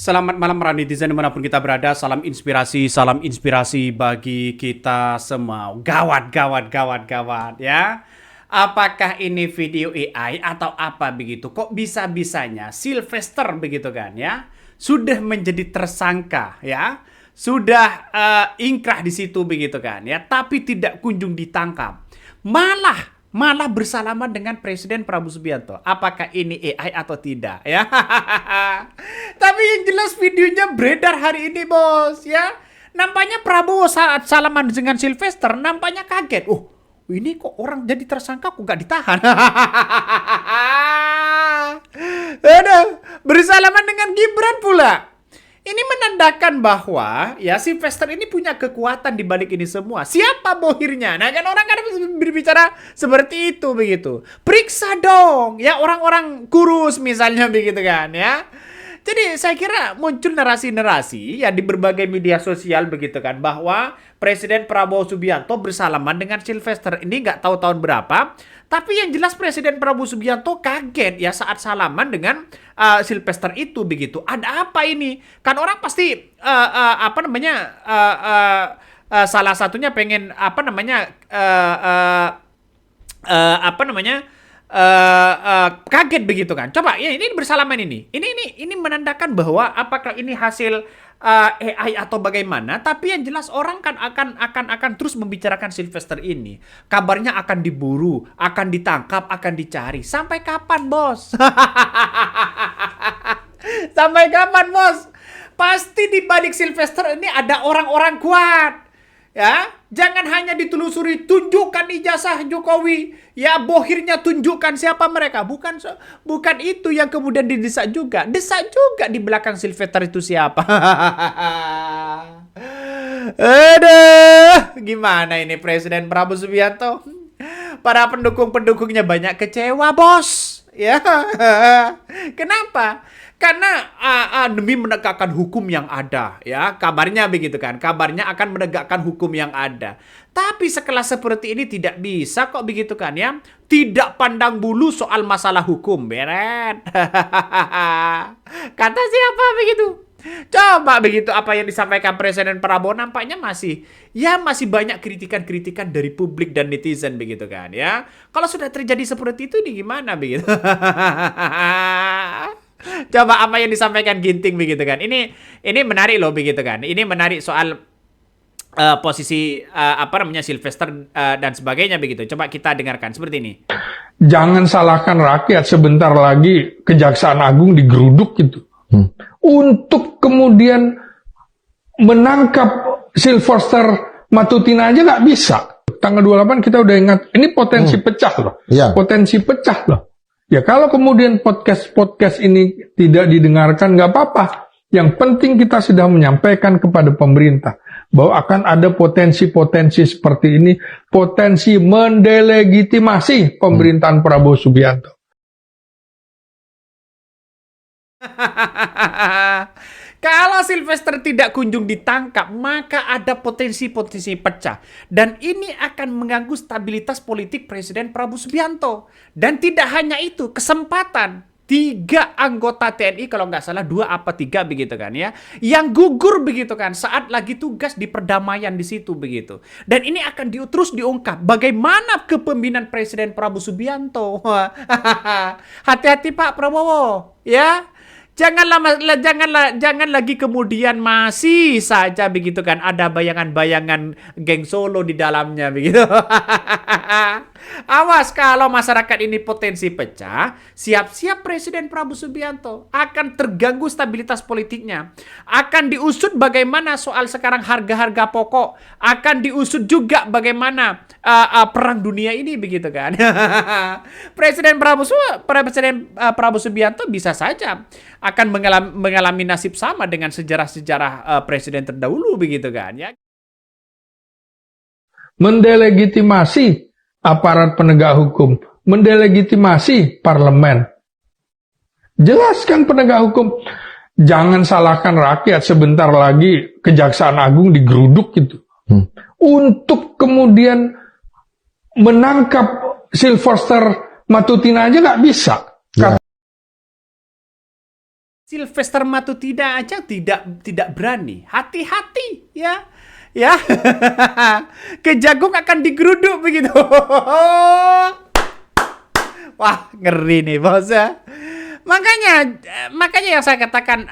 Selamat malam para netizen dimanapun kita berada. Salam inspirasi bagi kita semua. Gawat, gawat, gawat, gawat ya. Apakah ini video AI atau apa begitu? Kok bisa-bisanya Sylvester begitu kan ya? Sudah menjadi tersangka ya. Sudah ingkrah di situ begitu kan ya. Tapi tidak kunjung ditangkap. Malah bersalaman dengan Presiden Prabowo Subianto. Apakah ini AI atau tidak ya? Tapi yang jelas videonya beredar hari ini, Bos, ya. Nampaknya Prabowo saat salaman dengan Sylvester nampaknya kaget. Ini kok orang jadi tersangka kok gak ditahan? Aduh, bersalaman dengan Gibran pula. Ini menandakan bahwa ya Sylvester ini punya kekuatan di balik ini semua. Siapa bohirnya? Nah kan orang kan berbicara seperti itu begitu. Periksa dong ya orang-orang kurus misalnya begitu kan ya. Jadi saya kira muncul narasi-narasi ya di berbagai media sosial begitu kan bahwa Presiden Prabowo Subianto bersalaman dengan Sylvester ini nggak tahu tahun berapa, tapi yang jelas Presiden Prabowo Subianto kaget ya saat salaman dengan Sylvester itu begitu. Ada apa ini? Kan orang pasti salah satunya pengen kaget begitu kan. Coba ya ini bersalaman ini. Ini menandakan bahwa apakah ini hasil AI atau bagaimana, tapi yang jelas orang kan akan terus membicarakan Sylvester ini. Kabarnya akan diburu, akan ditangkap, akan dicari. Sampai kapan, Bos? Sampai kapan, Bos? Pasti di balik Sylvester ini ada orang-orang kuat. Ya, jangan hanya ditelusuri, tunjukkan ijazah Jokowi. Ya, bohirnya tunjukkan siapa mereka. Bukan itu yang kemudian didesak juga. Desak juga di belakang Sylvester itu siapa. Aduh, gimana ini Presiden Prabowo Subianto? Para pendukung-pendukungnya banyak kecewa, Bos. Ya, kenapa? Karena demi menegakkan hukum yang ada, ya kabarnya begitu kan. Kabarnya akan menegakkan hukum yang ada. Tapi sekelas seperti ini tidak bisa kok begitu kan ya. Tidak pandang bulu soal masalah hukum, beret. Kata siapa begitu? Coba begitu apa yang disampaikan Presiden Prabowo nampaknya masih banyak kritikan-kritikan dari publik dan netizen begitu kan ya. Kalau sudah terjadi seperti itu ini gimana begitu? Coba apa yang disampaikan Ginting begitu kan. Ini menarik loh begitu kan. Ini menarik soal posisi Sylvester dan sebagainya begitu. Coba kita dengarkan seperti ini. Jangan salahkan rakyat, sebentar lagi Kejaksaan Agung digeruduk gitu. Untuk kemudian menangkap Sylvester Matutina aja nggak bisa. Tanggal 28 kita udah ingat, ini potensi pecah loh. Ya. Potensi pecah loh. Ya kalau kemudian podcast ini tidak didengarkan nggak apa-apa. Yang penting kita sudah menyampaikan kepada pemerintah bahwa akan ada potensi-potensi seperti ini, potensi mendelegitimasi pemerintahan Prabowo Subianto. Kalau Sylvester tidak kunjung ditangkap, maka ada potensi-potensi pecah. Dan ini akan mengganggu stabilitas politik Presiden Prabowo Subianto. Dan tidak hanya itu, kesempatan 3 anggota TNI, kalau nggak salah 2 apa 3 begitu kan ya, yang gugur begitu kan saat lagi tugas di perdamaian di situ begitu. Dan ini akan terus diungkap bagaimana kepemimpinan Presiden Prabowo Subianto. Hati-hati Pak Prabowo ya. Jangan lagi kemudian masih saja begitu kan ada bayangan-bayangan geng Solo di dalamnya begitu. Awas kalau masyarakat ini potensi pecah, siap-siap Presiden Prabowo Subianto akan terganggu stabilitas politiknya. Akan diusut bagaimana soal sekarang harga-harga pokok, akan diusut juga bagaimana perang dunia ini begitu kan. Presiden Prabowo Subianto bisa saja akan mengalami nasib sama dengan sejarah-sejarah presiden terdahulu begitu kan ya. Mendelegitimasi aparat penegak hukum, mendelegitimasi parlemen. Jelaskan penegak hukum, jangan salahkan rakyat, sebentar lagi Kejaksaan Agung digeruduk gitu. Untuk kemudian menangkap Sylvester Matutina aja nggak bisa. Sylvester Matutida aja tidak berani. Hati-hati ya. Ya. Kejagung akan digeruduk begitu. Wah, ngeri nih bos ya. Makanya yang saya katakan,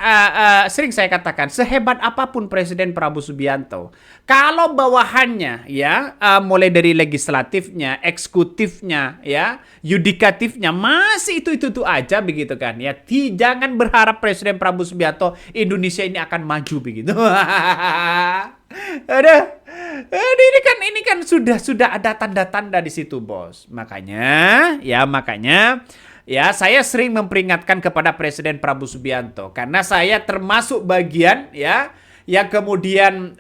sering saya katakan, sehebat apapun Presiden Prabowo Subianto, kalau bawahannya ya, mulai dari legislatifnya, eksekutifnya, ya, yudikatifnya masih itu aja begitu kan ya. Jangan berharap Presiden Prabowo Subianto Indonesia ini akan maju begitu. Aduh. Ini kan sudah ada tanda-tanda di situ, bos. Makanya ya, saya sering memperingatkan kepada Presiden Prabowo Subianto karena saya termasuk bagian ya yang kemudian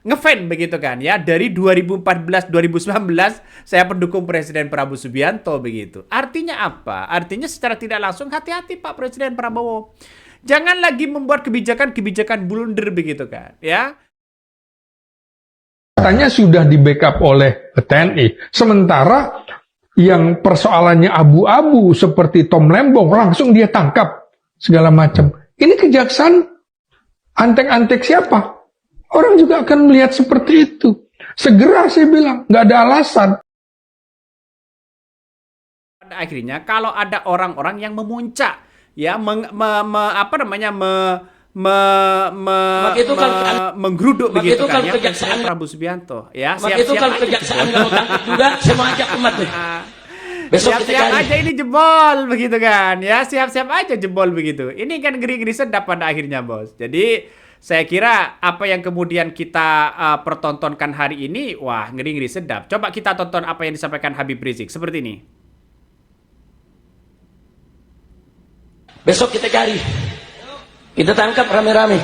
ngefan begitu kan ya, dari 2014 2019 saya pendukung Presiden Prabowo Subianto begitu. Artinya apa? Artinya secara tidak langsung hati-hati Pak Presiden Prabowo. Jangan lagi membuat kebijakan blunder begitu kan ya. Katanya sudah di backup oleh TNI. Sementara yang persoalannya abu-abu seperti Tom Lembong langsung dia tangkap segala macam. Ini kejaksaan antek-antek siapa? Orang juga akan melihat seperti itu. Segera saya bilang, nggak ada alasan. Pada akhirnya kalau ada orang-orang yang memuncak, ya menggeruduk begitu kan ya Presiden Prabowo Subianto ya, siap-siap kejaksaan nggak mau tangkap juga semua ajak umat nih. Siap-siap aja ini jebol begitu kan ya, siap-siap aja jebol begitu. Ini kan ngeri-ngeri sedap pada akhirnya bos. Jadi saya kira apa yang kemudian kita pertontonkan hari ini, wah ngeri-ngeri sedap. Coba kita tonton apa yang disampaikan Habib Rizik seperti ini. Besok kita cari, kita tangkap rame-rame,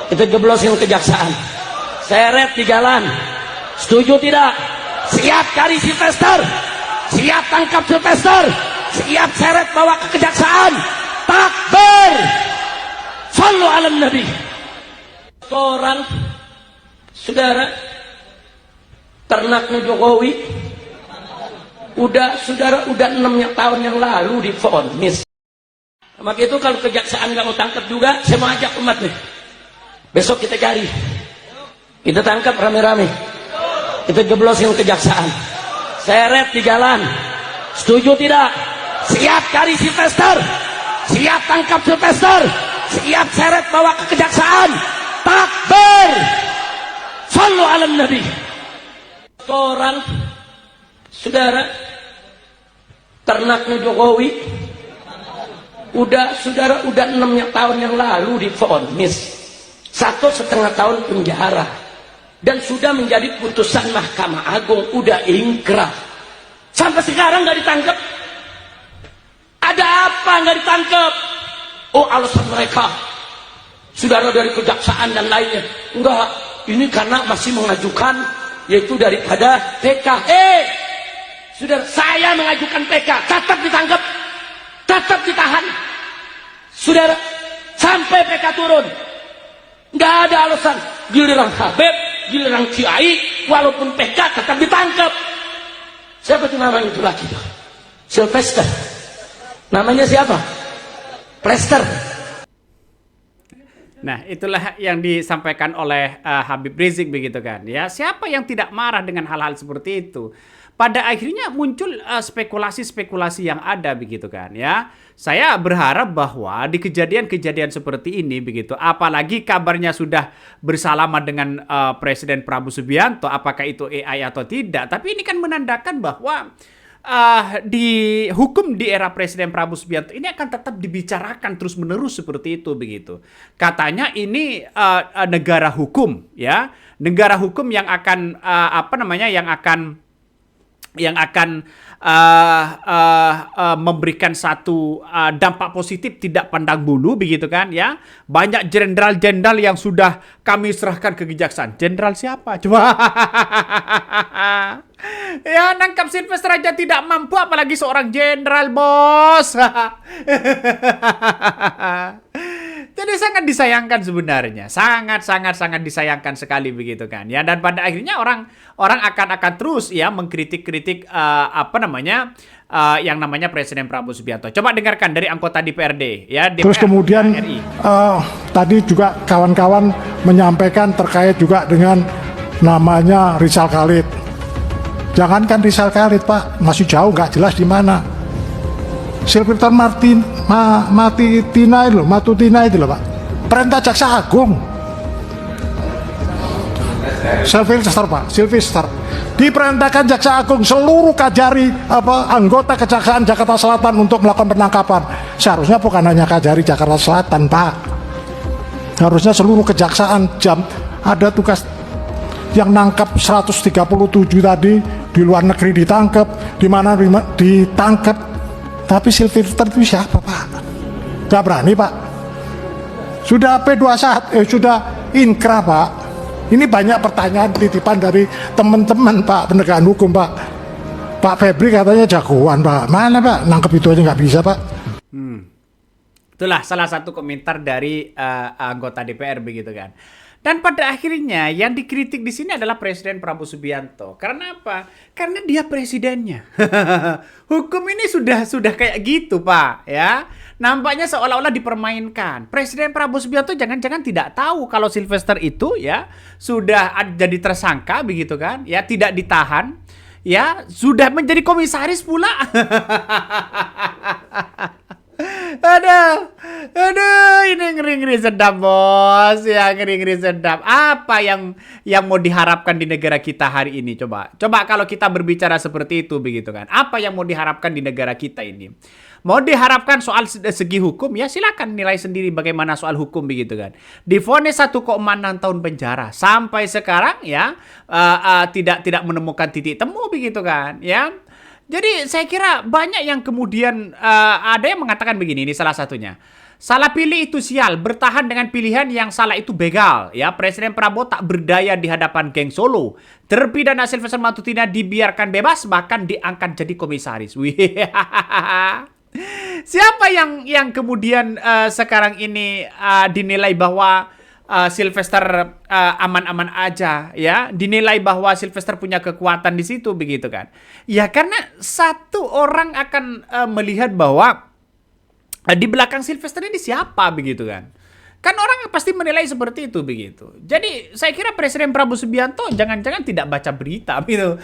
kita jeblosin kejaksaan, seret di jalan. Setuju tidak? Siap cari Sylvester, siap tangkap Sylvester, siap seret bawa ke kejaksaan. Takbir, sallu ala nabi. Orang saudara ternaknya Jokowi udah 6 tahun yang lalu divonis. Maka itu kalau kejaksaan nggak mau tangkap juga, saya mau ajak umat nih. Besok kita cari, kita tangkap rame-rame, kita jeblosin kejaksaan, seret di jalan. Setuju tidak? Siap cari Sylvester, siap tangkap Sylvester, siap seret bawa ke kejaksaan. Takbir, sallu ala nabi. Orang saudara ternaknya Jokowi udah 6 tahun yang lalu divonis 1,5 tahun penjara dan sudah menjadi putusan Mahkamah Agung, udah ingkrah. Sampai sekarang nggak ditangkap. Ada apa nggak ditangkap? Oh, alasan mereka saudara dari kejaksaan dan lainnya enggak, ini karena masih mengajukan yaitu daripada PK. Saudara, saya mengajukan PK, tetap ditangkap, tetap ditahan. Saudara, sampai PK turun, nggak ada alasan. Giliran Habib, giliran Kiai, walaupun PK tetap ditangkap. Siapa itu namanya itu lagi? Sylvester. Namanya siapa? Plester. Nah, itulah yang disampaikan oleh Habib Rizik begitu kan. Ya, siapa yang tidak marah dengan hal-hal seperti itu? Pada akhirnya muncul spekulasi-spekulasi yang ada begitu kan ya. Saya berharap bahwa di kejadian-kejadian seperti ini begitu, apalagi kabarnya sudah bersalaman dengan Presiden Prabowo Subianto, apakah itu AI atau tidak, tapi ini kan menandakan bahwa di hukum di era Presiden Prabowo Subianto ini akan tetap dibicarakan terus-menerus seperti itu begitu. Katanya ini negara hukum ya, negara hukum yang akan yang akan memberikan satu dampak positif tidak pandang bulu begitu kan ya. Banyak jenderal-jenderal yang sudah kami serahkan ke kejaksaan. Jenderal siapa? Coba. Ya, nangkap Sylvester aja tidak mampu, apalagi seorang jenderal, bos. Jadi Jadi sangat disayangkan sebenarnya, sangat disayangkan sekali begitu kan ya. Dan pada akhirnya orang akan terus ya mengkritik yang namanya Presiden Prabowo Subianto. Coba dengarkan dari anggota DPRD ya. DPR, terus kemudian RI. tadi juga kawan-kawan menyampaikan terkait juga dengan namanya Rizal Khalid. Jangankan Rizal Khalid Pak, masih jauh nggak jelas di mana. Sylvester Matutina itu loh Pak, perintah Jaksa Agung. Sylvester diperintahkan Jaksa Agung seluruh Kajari anggota Kejaksaan Jakarta Selatan untuk melakukan penangkapan. Seharusnya bukan hanya Kajari Jakarta Selatan Pak, harusnya seluruh kejaksaan ada tugas yang nangkap 137 tadi di luar negeri ditangkap, di mana ditangkap. Tapi Sylvester itu siapa Pak? Gak berani Pak. Sudah P21, sudah inkrah Pak. Ini banyak pertanyaan titipan dari teman-teman Pak penegakan hukum Pak. Pak Febri katanya jagoan Pak. Mana Pak? Nangkep itu aja nggak bisa Pak. Itulah salah satu komentar dari anggota DPR begitu kan. Dan pada akhirnya yang dikritik di sini adalah Presiden Prabowo Subianto. Karena apa? Karena dia presidennya. Hukum ini sudah kayak gitu, Pak, ya. Nampaknya seolah-olah dipermainkan. Presiden Prabowo Subianto jangan-jangan tidak tahu kalau Sylvester itu ya sudah jadi tersangka begitu kan? Ya, tidak ditahan. Ya, sudah menjadi komisaris pula. Aduh, ini ngeri-ngeri sedap bos, ya ngeri-ngeri sedap. Apa yang mau diharapkan di negara kita hari ini? Coba kalau kita berbicara seperti itu begitu kan? Apa yang mau diharapkan di negara kita ini? Mau diharapkan soal segi hukum ya silakan nilai sendiri bagaimana soal hukum begitu kan? Divonis 1,6 tahun penjara sampai sekarang ya tidak menemukan titik temu begitu kan? Ya. Jadi saya kira banyak yang kemudian ada yang mengatakan begini, ini salah satunya. Salah pilih itu sial, bertahan dengan pilihan yang salah itu begal. Ya, Presiden Prabowo tak berdaya di hadapan geng Solo. Terpidana Sylvester Matutina dibiarkan bebas bahkan diangkat jadi komisaris. Wih. Siapa yang kemudian sekarang ini dinilai bahwa Sylvester aman-aman aja ya, dinilai bahwa Sylvester punya kekuatan di situ begitu kan ya, karena satu orang akan melihat bahwa di belakang Sylvester ini siapa begitu kan orang pasti menilai seperti itu begitu. Jadi saya kira Presiden Prabowo Subianto jangan-jangan tidak baca berita gitu.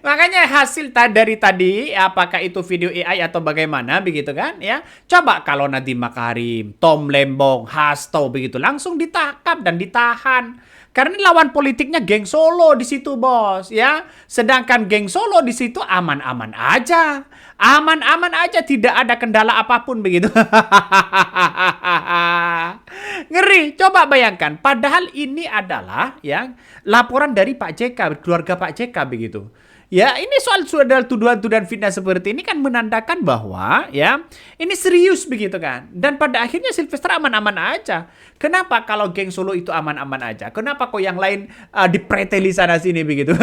Makanya hasil dari tadi apakah itu video AI atau bagaimana begitu kan ya. Coba kalau Nadiem Makarim, Tom Lembong, Hasto begitu langsung ditangkap dan ditahan. Karena lawan politiknya geng Solo di situ bos ya. Sedangkan geng Solo di situ aman-aman aja. Aman-aman aja, tidak ada kendala apapun begitu. Ngeri, coba bayangkan. Padahal ini adalah ya laporan dari Pak JK, keluarga Pak JK begitu. Ya, ini soal tuduhan-tuduhan fitnah seperti ini kan menandakan bahwa ya ini serius begitu kan. Dan pada akhirnya Sylvester aman-aman aja. Kenapa kalau geng Solo itu aman-aman aja? Kenapa kok yang lain dipreteli sana sini begitu?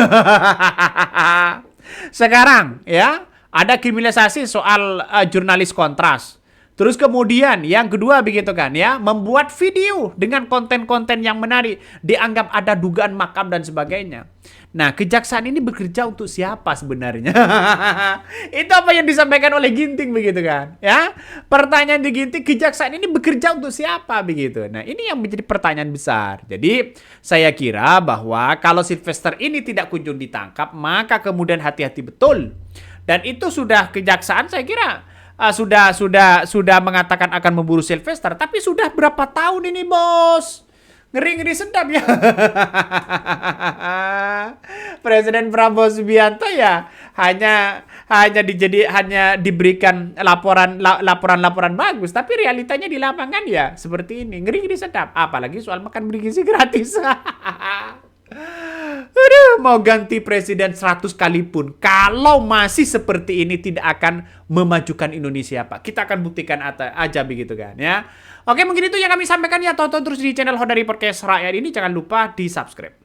Sekarang ya ada kriminalisasi soal jurnalis Kontras. Terus kemudian yang kedua begitu kan ya, membuat video dengan konten-konten yang menarik, dianggap ada dugaan makam dan sebagainya. Nah, kejaksaan ini bekerja untuk siapa sebenarnya? Itu apa yang disampaikan oleh Ginting begitu kan? Ya, pertanyaan di Ginting, kejaksaan ini bekerja untuk siapa begitu? Nah, ini yang menjadi pertanyaan besar. Jadi, saya kira bahwa kalau Sylvester ini tidak kunjung ditangkap, maka kemudian hati-hati betul. Dan itu sudah kejaksaan saya kira sudah mengatakan akan memburu Sylvester, tapi sudah berapa tahun ini bos? Ngeri-ngeri sedap ya. Presiden Prabowo Subianto ya hanya diberikan laporan bagus, tapi realitanya di lapangan ya seperti ini. Ngeri-ngeri sedap. Apalagi soal makan bergizi gratis. Aduh, mau ganti presiden 100 kali pun kalau masih seperti ini tidak akan memajukan Indonesia, Pak. Kita akan buktikan aja begitu kan ya. Oke, mungkin itu yang kami sampaikan ya. Tonton terus di channel Hodari Podcast Rakyat ini, jangan lupa di subscribe.